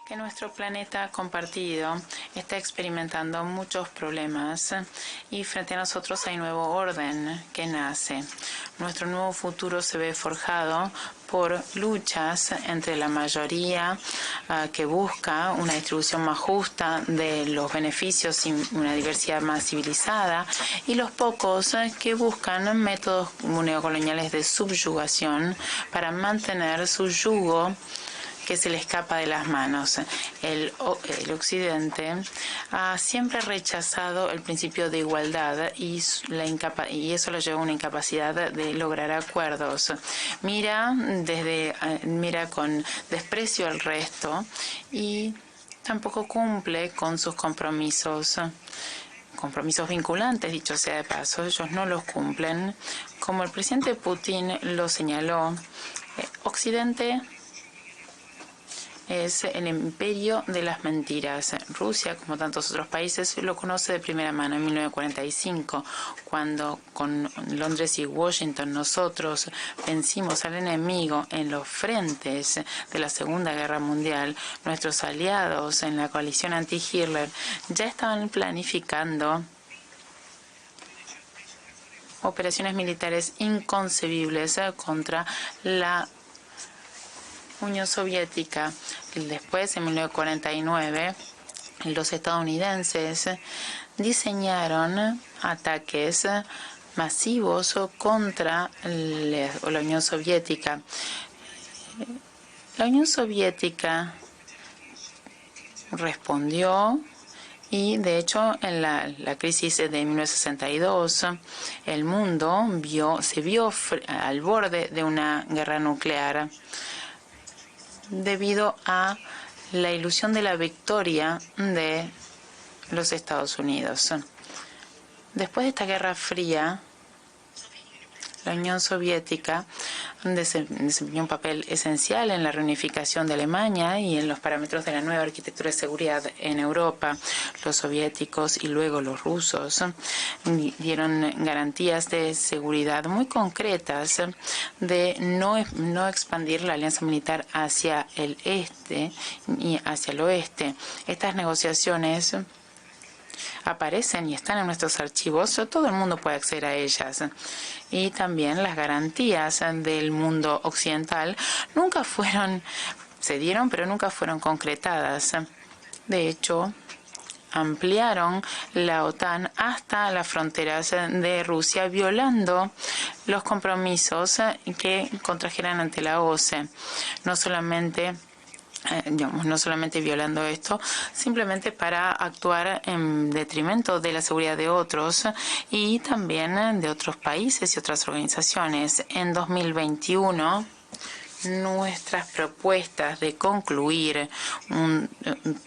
que nuestro planeta compartido está experimentando muchos problemas y frente a nosotros hay un nuevo orden que nace. Nuestro nuevo futuro se ve forjado por luchas entre la mayoría que busca una distribución más justa de los beneficios y una diversidad más civilizada, y los pocos que buscan métodos neocoloniales de subyugación para mantener su yugo que se le escapa de las manos. El Occidente ha siempre rechazado el principio de igualdad y eso lo lleva a una incapacidad de lograr acuerdos. Mira con desprecio al resto y tampoco cumple con sus compromisos vinculantes, dicho sea de paso. Ellos no los cumplen. Como el presidente Putin lo señaló, Occidente es el imperio de las mentiras. Rusia, como tantos otros países, lo conoce de primera mano. En 1945, cuando con Londres y Washington nosotros vencimos al enemigo en los frentes de la Segunda Guerra Mundial, nuestros aliados en la coalición anti-Hitler ya estaban planificando operaciones militares inconcebibles contra la Unión Soviética. Después, en 1949, los estadounidenses diseñaron ataques masivos contra la Unión Soviética. La Unión Soviética respondió y, de hecho, en la crisis de 1962, el mundo se vio al borde de una guerra nuclear debido a la ilusión de la victoria de los Estados Unidos. Después de esta Guerra Fría, la Unión Soviética desempeñó un papel esencial en la reunificación de Alemania y en los parámetros de la nueva arquitectura de seguridad en Europa. Los soviéticos y luego los rusos dieron garantías de seguridad muy concretas de no expandir la alianza militar hacia el este y hacia el oeste. Estas negociaciones aparecen y están en nuestros archivos, todo el mundo puede acceder a ellas. Y también las garantías del mundo occidental se dieron, pero nunca fueron concretadas. De hecho, ampliaron la OTAN hasta las fronteras de Rusia, violando los compromisos que contrajeran ante la OCE. No solamente violando esto, simplemente para actuar en detrimento de la seguridad de otros y también de otros países y otras organizaciones. En 2021, nuestras propuestas de concluir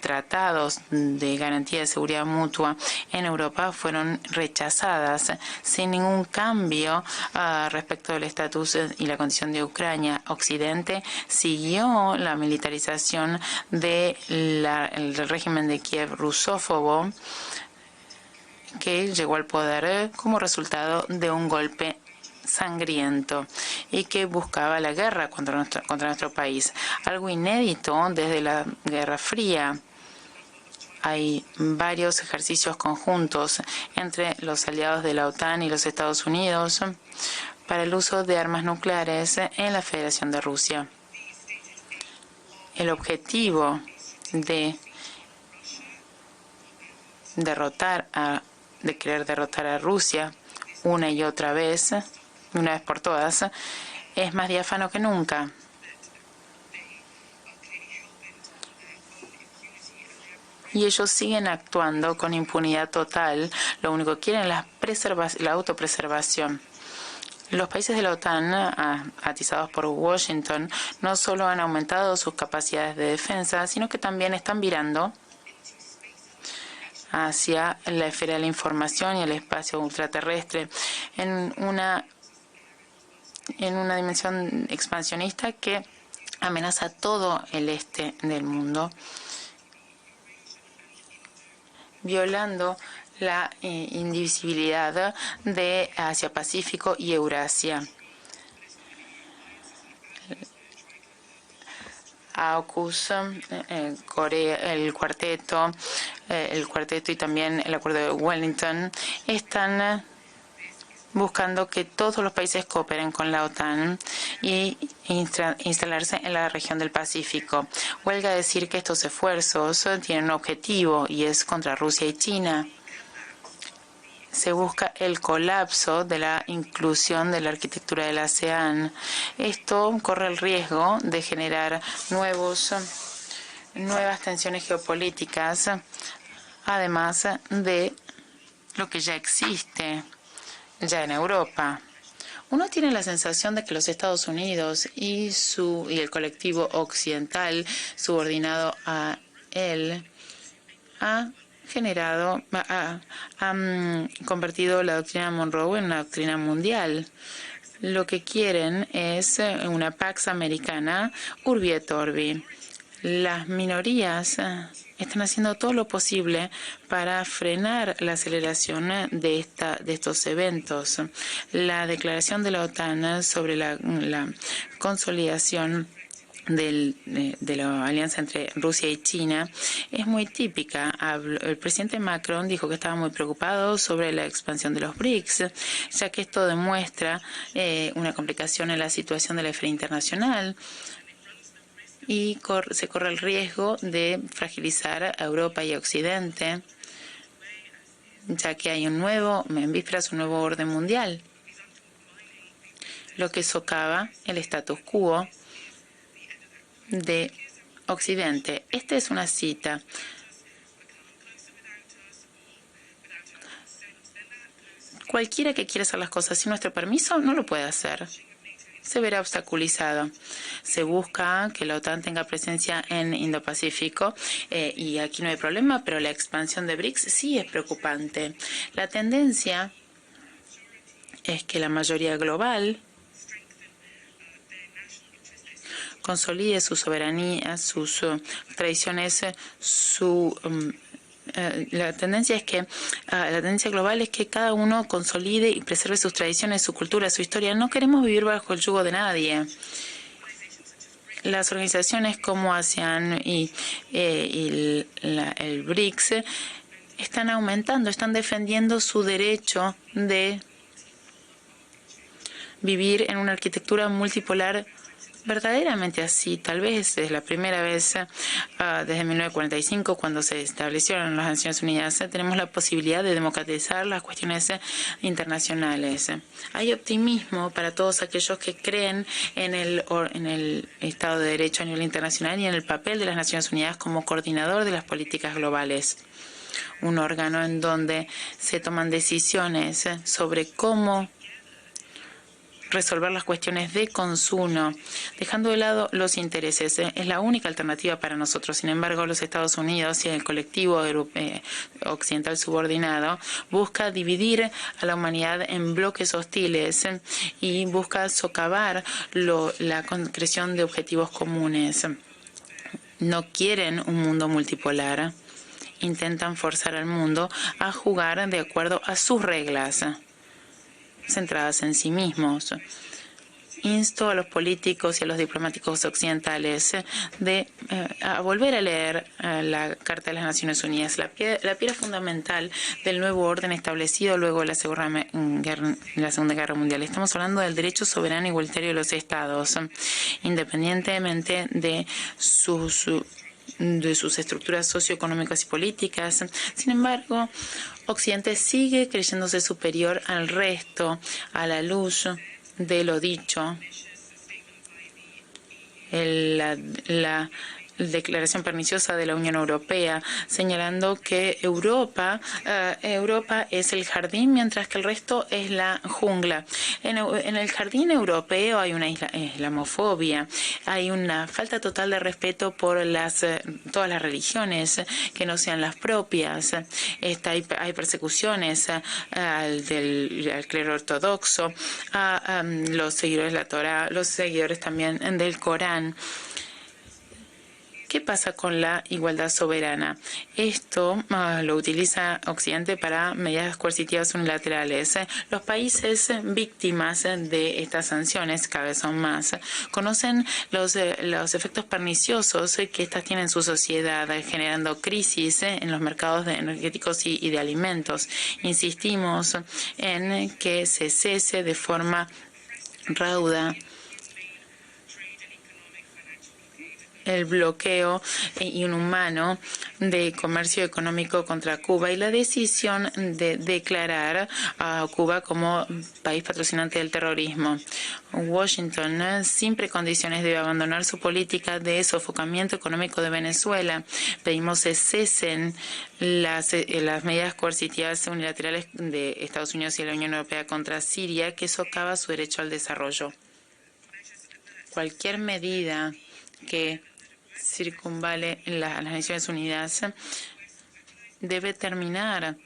tratados de garantía de seguridad mutua en Europa fueron rechazadas sin ningún cambio respecto del estatus y la condición de Ucrania. Occidente siguió la militarización del régimen de Kiev rusófobo, que llegó al poder como resultado de un golpe sangriento y que buscaba la guerra contra nuestro país. Algo inédito desde la Guerra Fría. Hay varios ejercicios conjuntos entre los aliados de la OTAN y los Estados Unidos para el uso de armas nucleares en la Federación de Rusia. El objetivo de querer derrotar a Rusia una y otra vez, una vez por todas, es más diáfano que nunca. Y ellos siguen actuando con impunidad total. Lo único que quieren es la autopreservación. Los países de la OTAN, atizados por Washington, no solo han aumentado sus capacidades de defensa, sino que también están virando hacia la esfera de la información y el espacio ultraterrestre en una dimensión expansionista que amenaza todo el este del mundo, violando la indivisibilidad de Asia-Pacífico y Eurasia. AUKUS, el cuarteto y también el acuerdo de Wellington están buscando que todos los países cooperen con la OTAN y instalarse en la región del Pacífico. Huelga decir que estos esfuerzos tienen un objetivo y es contra Rusia y China. Se busca el colapso de la inclusión de la arquitectura de la ASEAN. Esto corre el riesgo de generar nuevas tensiones geopolíticas, además de lo que ya existe ya en Europa. Uno tiene la sensación de que los Estados Unidos y el colectivo occidental subordinado a él han convertido la doctrina Monroe en una doctrina mundial. Lo que quieren es una Pax Americana Urbi et Orbi. Las minorías están haciendo todo lo posible para frenar la aceleración de estos eventos. La declaración de la OTAN sobre la consolidación de la alianza entre Rusia y China es muy típica. El presidente Macron dijo que estaba muy preocupado sobre la expansión de los BRICS, ya que esto demuestra una complicación en la situación de la esfera internacional y se corre el riesgo de fragilizar a Europa y a Occidente, ya que hay en vísperas un nuevo orden mundial, lo que socava el status quo de Occidente. Esta es una cita. Cualquiera que quiera hacer las cosas sin nuestro permiso no lo puede hacer. Se verá obstaculizado. Se busca que la OTAN tenga presencia en Indo-Pacífico y aquí no hay problema, pero la expansión de BRICS sí es preocupante. La tendencia es que la mayoría global consolide su soberanía, sus tradiciones, la tendencia global es que cada uno consolide y preserve sus tradiciones, su cultura, su historia. No queremos vivir bajo el yugo de nadie. Las organizaciones como ASEAN y el BRICS están aumentando, están defendiendo su derecho de vivir en una arquitectura multipolar verdaderamente así. Tal vez es la primera vez desde 1945, cuando se establecieron las Naciones Unidas, tenemos la posibilidad de democratizar las cuestiones internacionales. Hay optimismo para todos aquellos que creen en el Estado de Derecho a nivel internacional y en el papel de las Naciones Unidas como coordinador de las políticas globales. Un órgano en donde se toman decisiones sobre cómo resolver las cuestiones de consumo, dejando de lado los intereses. Es la única alternativa para nosotros. Sin embargo, los Estados Unidos y el colectivo occidental subordinado busca dividir a la humanidad en bloques hostiles y busca socavar la concreción de objetivos comunes. No quieren un mundo multipolar. Intentan forzar al mundo a jugar de acuerdo a sus reglas, centradas en sí mismos. Insto a los políticos y a los diplomáticos occidentales a volver a leer la Carta de las Naciones Unidas, la piedra fundamental del nuevo orden establecido luego de la Segunda Guerra Mundial. Estamos hablando del derecho soberano e igualitario de los Estados, independientemente de sus estructuras socioeconómicas y políticas. Sin embargo, Occidente sigue creyéndose superior al resto a la luz de lo dicho. La declaración perniciosa de la Unión Europea, señalando que Europa es el jardín, mientras que el resto es la jungla. En el jardín europeo hay una islamofobia, hay una falta total de respeto por todas las religiones que no sean las propias. Hay persecuciones al clero ortodoxo, a los seguidores de la Torá, los seguidores también del Corán, ¿Qué pasa con la igualdad soberana? Esto lo utiliza Occidente para medidas coercitivas unilaterales. Los países víctimas de estas sanciones, cada vez son más, conocen los efectos perniciosos que estas tienen en su sociedad, generando crisis en los mercados energéticos y de alimentos. Insistimos en que se cese de forma rauda el bloqueo inhumano de comercio económico contra Cuba y la decisión de declarar a Cuba como país patrocinante del terrorismo. Washington, sin precondiciones, debe abandonar su política de sofocamiento económico de Venezuela. Pedimos que cesen las medidas coercitivas unilaterales de Estados Unidos y la Unión Europea contra Siria, que socava su derecho al desarrollo. Cualquier medida que circunvale las Naciones Unidas debe terminar.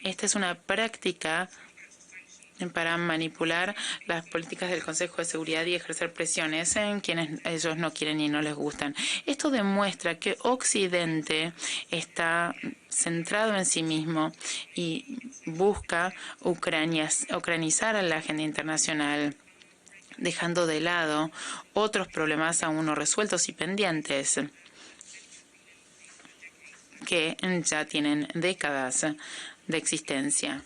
Esta es una práctica para manipular las políticas del Consejo de Seguridad y ejercer presiones en quienes ellos no quieren y no les gustan. Esto demuestra que Occidente está centrado en sí mismo y busca ucranizar a la agenda internacional, dejando de lado otros problemas aún no resueltos y pendientes que ya tienen décadas de existencia.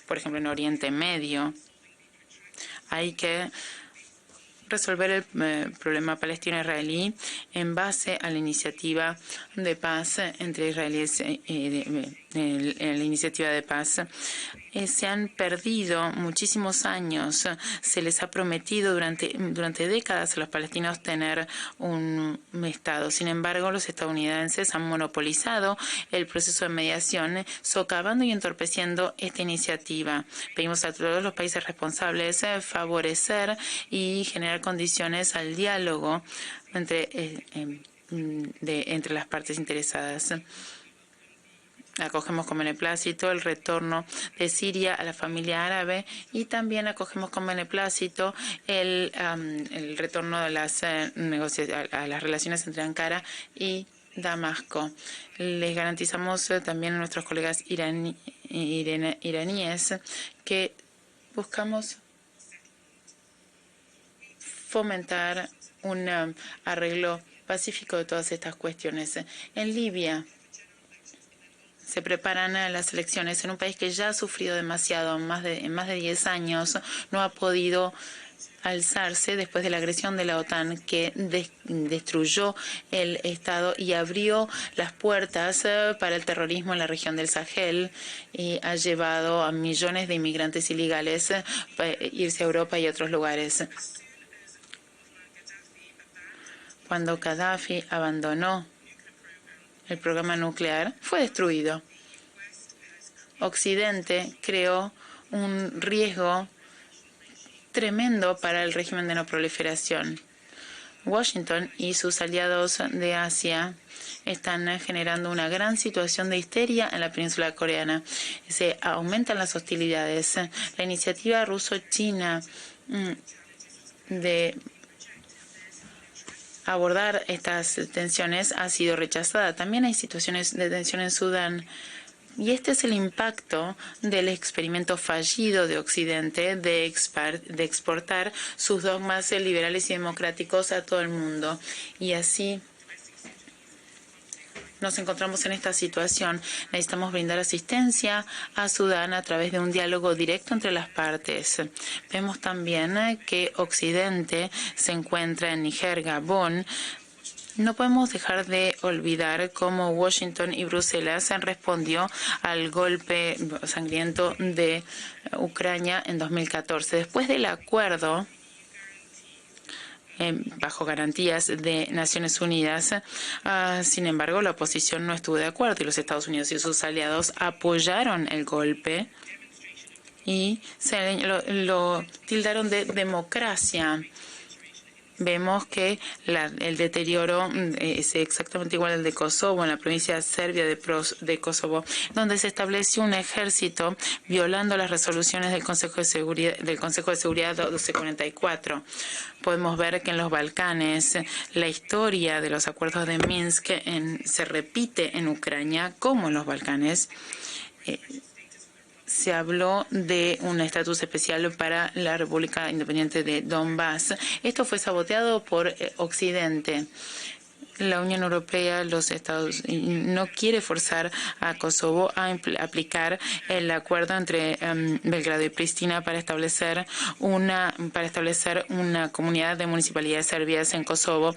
Por ejemplo, en Oriente Medio hay que resolver el problema palestino-israelí en base a la iniciativa de paz entre israelíes la iniciativa de paz. Se han perdido muchísimos años. Se les ha prometido durante décadas a los palestinos tener un Estado. Sin embargo, los estadounidenses han monopolizado el proceso de mediación, socavando y entorpeciendo esta iniciativa. Pedimos a todos los países responsables favorecer y generar condiciones al diálogo entre las partes interesadas. Acogemos con beneplácito el retorno de Siria a la familia árabe y también acogemos con beneplácito el retorno de a las relaciones entre Ankara y Damasco. Les garantizamos también a nuestros colegas iraníes que buscamos fomentar un arreglo pacífico de todas estas cuestiones. En Libia se preparan las elecciones en un país que ya ha sufrido demasiado, en más de 10 años, no ha podido alzarse después de la agresión de la OTAN que destruyó el Estado y abrió las puertas para el terrorismo en la región del Sahel y ha llevado a millones de inmigrantes ilegales a irse a Europa y otros lugares. Cuando Gaddafi abandonó el programa nuclear, fue destruido. Occidente creó un riesgo tremendo para el régimen de no proliferación. Washington y sus aliados de Asia están generando una gran situación de histeria en la península coreana. Se aumentan las hostilidades. La iniciativa ruso-china de abordar estas tensiones ha sido rechazada. También hay situaciones de tensión en Sudán. Y este es el impacto del experimento fallido de Occidente de exportar sus dogmas liberales y democráticos a todo el mundo. Y así nos encontramos en esta situación. Necesitamos brindar asistencia a Sudán a través de un diálogo directo entre las partes. Vemos también que Occidente se encuentra en Níger, Gabón. No podemos dejar de olvidar cómo Washington y Bruselas respondió al golpe sangriento de Ucrania en 2014. Después del acuerdo bajo garantías de Naciones Unidas. Sin embargo, la oposición no estuvo de acuerdo y los Estados Unidos y sus aliados apoyaron el golpe y lo tildaron de democracia. vemos que el deterioro es exactamente igual al de Kosovo, en la provincia serbia de Kosovo, donde se estableció un ejército violando las resoluciones del Consejo de Seguridad 1244. Podemos ver que en los Balcanes la historia de los acuerdos de Minsk se repite en Ucrania como en los Balcanes. Se habló de un estatus especial para la República Independiente de Donbass. Esto fue saboteado por Occidente. La Unión Europea, los Estados no quiere forzar a Kosovo a aplicar el acuerdo entre Belgrado y Pristina para establecer una comunidad de municipalidades serbias en Kosovo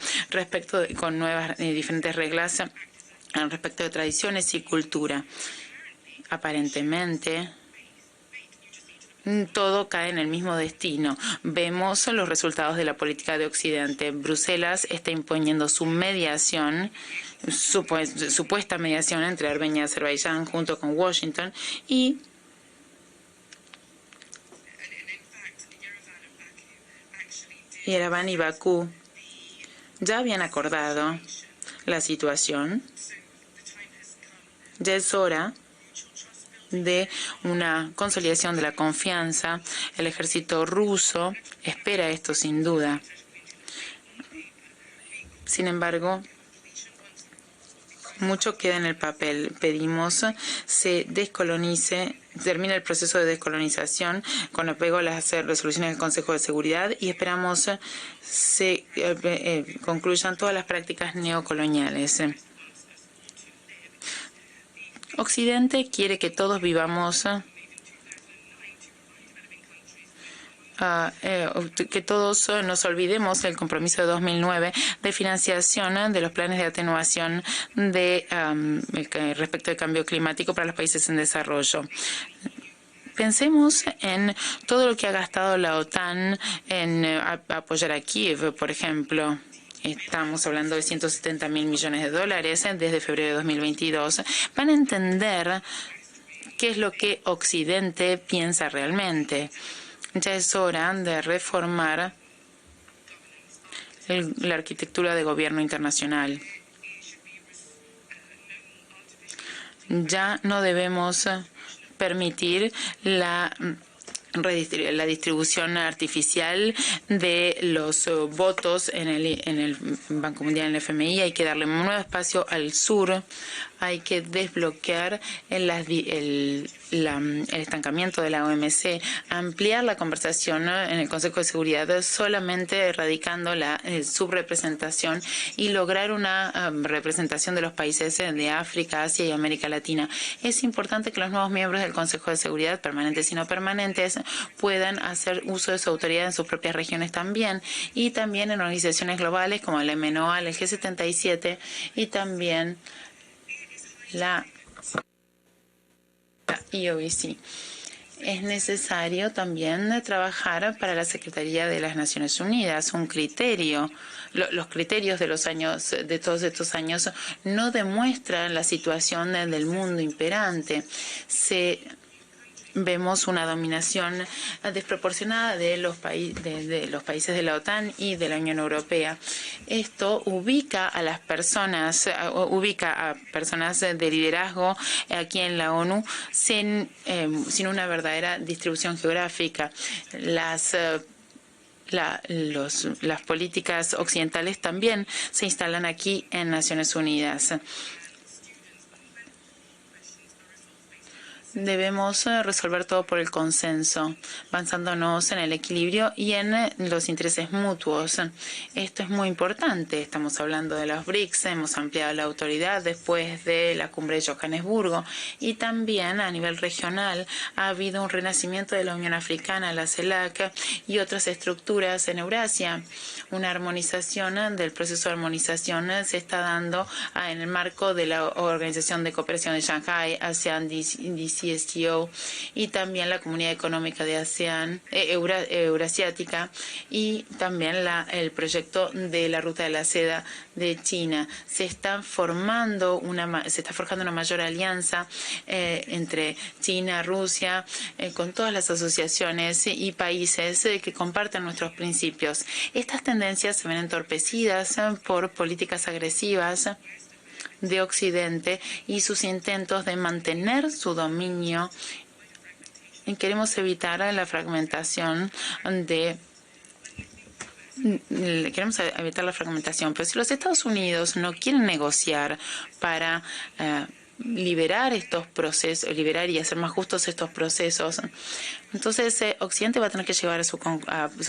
con nuevas diferentes reglas al respecto de tradiciones y cultura. Aparentemente, todo cae en el mismo destino. Vemos los resultados de la política de Occidente. Bruselas está imponiendo su mediación, supuesta mediación entre Armenia y Azerbaiyán junto con Washington y Yerevan y Bakú ya habían acordado la situación. Ya es hora de una consolidación de la confianza. El ejército ruso espera esto sin duda. Sin embargo, mucho queda en el papel. Pedimos se termine el proceso de descolonización con apego a las resoluciones del Consejo de Seguridad y esperamos se concluyan todas las prácticas neocoloniales. Occidente quiere que todos vivamos, que todos nos olvidemos del compromiso de 2009 de financiación de los planes de atenuación respecto al cambio climático para los países en desarrollo. Pensemos en todo lo que ha gastado la OTAN en apoyar a Kiev, por ejemplo. Estamos hablando de 170.000 millones de dólares desde febrero de 2022. Van a entender qué es lo que Occidente piensa realmente. Ya es hora de reformar la arquitectura de gobierno internacional. Ya no debemos permitir la distribución artificial de los votos en el Banco Mundial, en el FMI. Hay que darle un nuevo espacio al sur. Hay que desbloquear el estancamiento de la OMC, ampliar la conversación en el Consejo de Seguridad, solamente erradicando la subrepresentación y lograr una representación de los países de África, Asia y América Latina. Es importante que los nuevos miembros del Consejo de Seguridad, permanentes y no permanentes, puedan hacer uso de su autoridad en sus propias regiones también, y también en organizaciones globales como el MNOA, el G77 y también la IOBC. Es necesario también trabajar para la Secretaría de las Naciones Unidas. Un criterio, los criterios de todos estos años no demuestran la situación del mundo imperante. Vemos una dominación desproporcionada de los países de la OTAN y de la Unión Europea. Esto ubica a personas de liderazgo aquí en la ONU sin una verdadera distribución geográfica. Las políticas occidentales también se instalan aquí en Naciones Unidas. Debemos resolver todo por el consenso, basándonos en el equilibrio y en los intereses mutuos. Esto es muy importante. Estamos hablando de los BRICS, hemos ampliado la autoridad después de la cumbre de Johannesburgo y también a nivel regional ha habido un renacimiento de la Unión Africana, la CELAC y otras estructuras en Eurasia. Una armonización del proceso de armonización se está dando en el marco de la Organización de Cooperación de Shanghái, ASEAN, DC CSTO y también la Comunidad Económica de ASEAN, Eurasiática, y también el proyecto de la Ruta de la Seda de China. Se está forjando una mayor alianza entre China, Rusia, con todas las asociaciones y países que comparten nuestros principios. Estas tendencias se ven entorpecidas por políticas agresivas de Occidente y sus intentos de mantener su dominio. Queremos evitar la fragmentación pero si los Estados Unidos no quieren negociar para liberar estos procesos, liberar y hacer más justos estos procesos, entonces Occidente va a tener que llevar a sus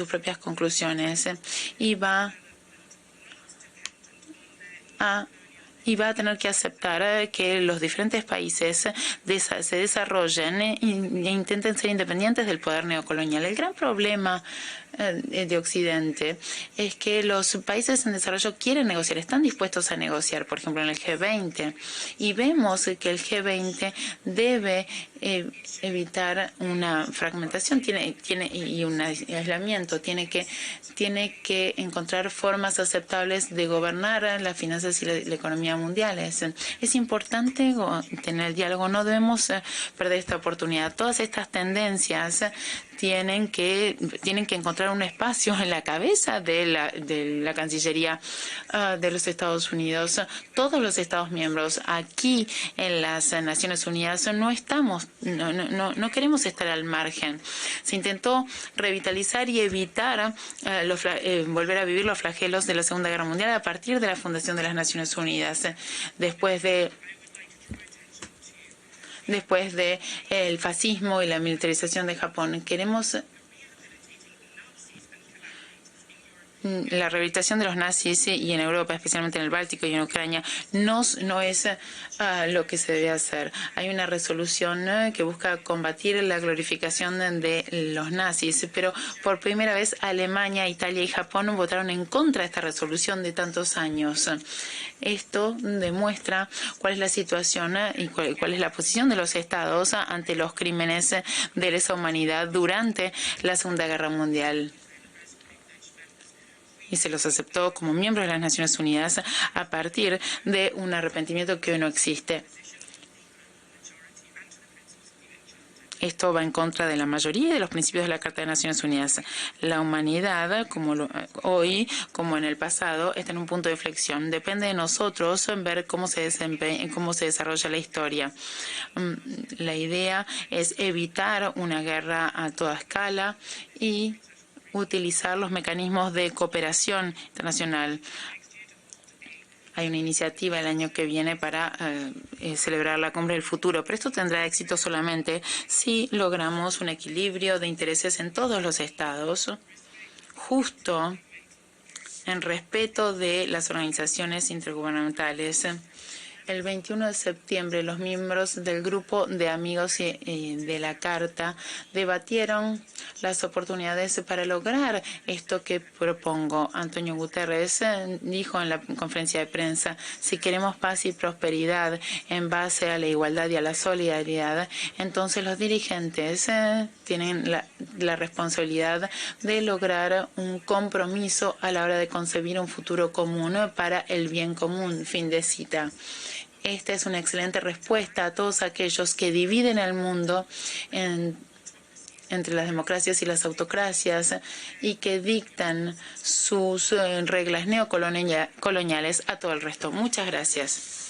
propias conclusiones y va a tener que aceptar que los diferentes países se desarrollen e intenten ser independientes del poder neocolonial. El gran problema de Occidente es que los países en desarrollo quieren negociar, están dispuestos a negociar, por ejemplo en el G20, y vemos que el G20 debe evitar una fragmentación y un aislamiento, tiene que encontrar formas aceptables de gobernar las finanzas y la economía mundiales. Es importante tener el diálogo, no debemos perder esta oportunidad. Todas estas tendencias tienen que encontrar un espacio en la cabeza de la Cancillería de los Estados Unidos. Todos los Estados miembros aquí en las Naciones Unidas no queremos estar al margen. Se intentó revitalizar y evitar volver a vivir los flagelos de la Segunda Guerra Mundial a partir de la fundación de las Naciones Unidas. Después de el fascismo y la militarización de Japón. Queremos la rehabilitación de los nazis y en Europa, especialmente en el Báltico y en Ucrania, no es lo que se debe hacer. Hay una resolución que busca combatir la glorificación de los nazis, pero por primera vez Alemania, Italia y Japón votaron en contra de esta resolución de tantos años. Esto demuestra cuál es la situación y cuál es la posición de los estados ante los crímenes de lesa humanidad durante la Segunda Guerra Mundial. Y se los aceptó como miembros de las Naciones Unidas a partir de un arrepentimiento que hoy no existe. Esto va en contra de la mayoría de los principios de la Carta de Naciones Unidas. La humanidad, hoy como en el pasado, está en un punto de inflexión. Depende de nosotros ver cómo se desarrolla la historia. La idea es evitar una guerra a toda escala y utilizar los mecanismos de cooperación internacional. Hay una iniciativa el año que viene para celebrar la Cumbre del Futuro, pero esto tendrá éxito solamente si logramos un equilibrio de intereses en todos los estados, justo en respeto de las organizaciones intergubernamentales. El 21 de septiembre, los miembros del grupo de amigos de la Carta debatieron las oportunidades para lograr esto que propongo. Antonio Guterres dijo en la conferencia de prensa, si queremos paz y prosperidad en base a la igualdad y a la solidaridad, entonces los dirigentes tienen la responsabilidad de lograr un compromiso a la hora de concebir un futuro común para el bien común. Fin de cita. Esta es una excelente respuesta a todos aquellos que dividen el mundo entre las democracias y las autocracias y que dictan sus reglas neocoloniales a todo el resto. Muchas gracias.